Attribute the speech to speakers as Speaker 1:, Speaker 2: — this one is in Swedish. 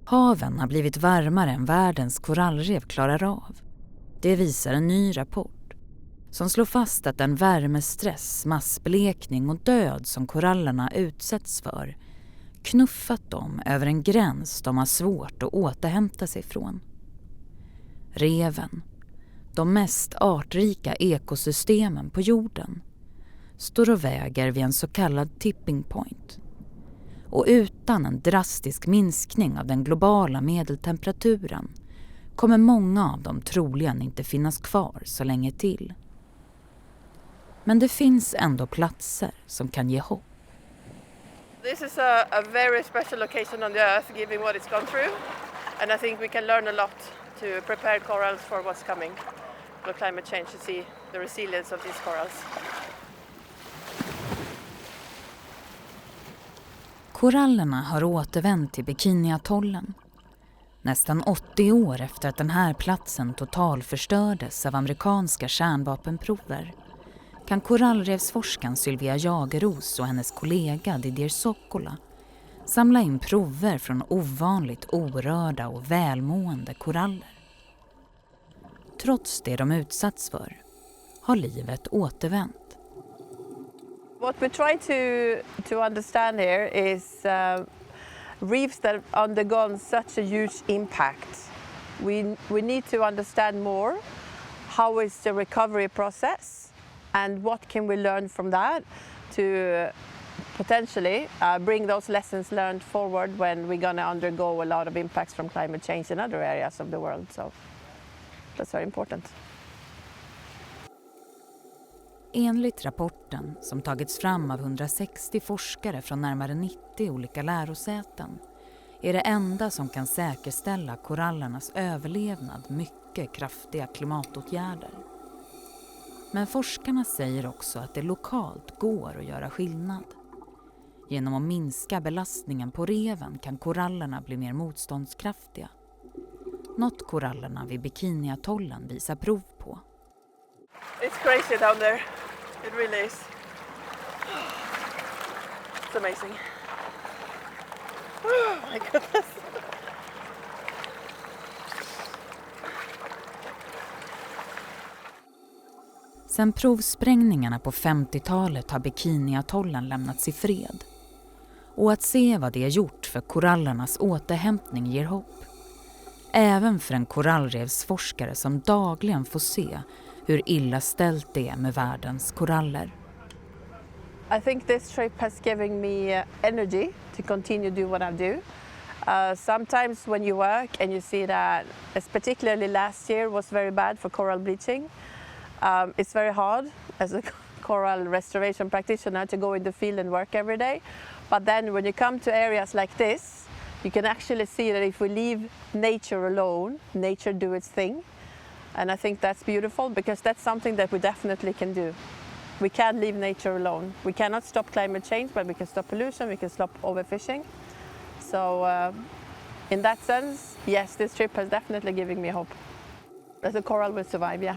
Speaker 1: Haven har blivit varmare än världens korallrev klarar av. Det visar en ny rapport som slår fast att den värmestress, massblekning och död som korallerna utsätts för knuffat dem över en gräns de har svårt att återhämta sig från. Reven, de mest artrika ekosystemen på jorden, står och väger vid en så kallad tipping point. Och utan en drastisk minskning av den globala medeltemperaturen kommer många av dem troligen inte finnas kvar så länge till. Men det finns ändå platser som kan ge hopp.
Speaker 2: This is a very special location on the earth given what it's gone through, and I think we can learn a lot to prepare corals for what's coming with climate change, to see the resilience of these corals.
Speaker 1: Korallerna har återvänt till Bikiniatollen. Nästan 80 år efter att den här platsen totalförstördes av amerikanska kärnvapenprover kan korallrevsforskaren Sylvia Jageros och hennes kollega Didier Sokkola samla in prover från ovanligt orörda och välmående koraller. Trots det de utsatts för har livet återvänt.
Speaker 2: What we try to understand here is reefs that have undergone such a huge impact. We need to understand more how is the recovery process and what can we learn from that to potentially bring those lessons learned forward when we're going to undergo a lot of impacts from climate change in other areas of the world. So that's very important.
Speaker 1: Enligt rapporten, som tagits fram av 160 forskare från närmare 90 olika lärosäten, är det enda som kan säkerställa korallernas överlevnad mycket kraftiga klimatåtgärder. Men forskarna säger också att det lokalt går att göra skillnad. Genom att minska belastningen på reven kan korallerna bli mer motståndskraftiga. Något korallerna vid Bikiniatollen visar prov på.
Speaker 2: It's crazy down there. It really is. It's amazing. Oh my goodness.
Speaker 1: Sen provsprängningarna på 50-talet har Bikiniatollen lämnats i fred. Och att se vad det är gjort för korallernas återhämtning ger hopp. Även för en korallrevsforskare som dagligen får se hur illa ställt det är med världens koraller.
Speaker 2: I think this trip has given me energy to continue do what I do. Sometimes when you work and you see that, particularly last year was very bad for coral bleaching. It's very hard as a coral restoration practitioner to go in the field and work every day. But then when you come to areas like this, you can actually see that if we leave nature alone, nature do its thing. And I think that's beautiful because that's something that we definitely can do. We can't leave nature alone. We cannot stop climate change, but we can stop pollution, we can stop overfishing. So in that sense, yes, this trip has definitely given me hope that the coral will survive, yeah.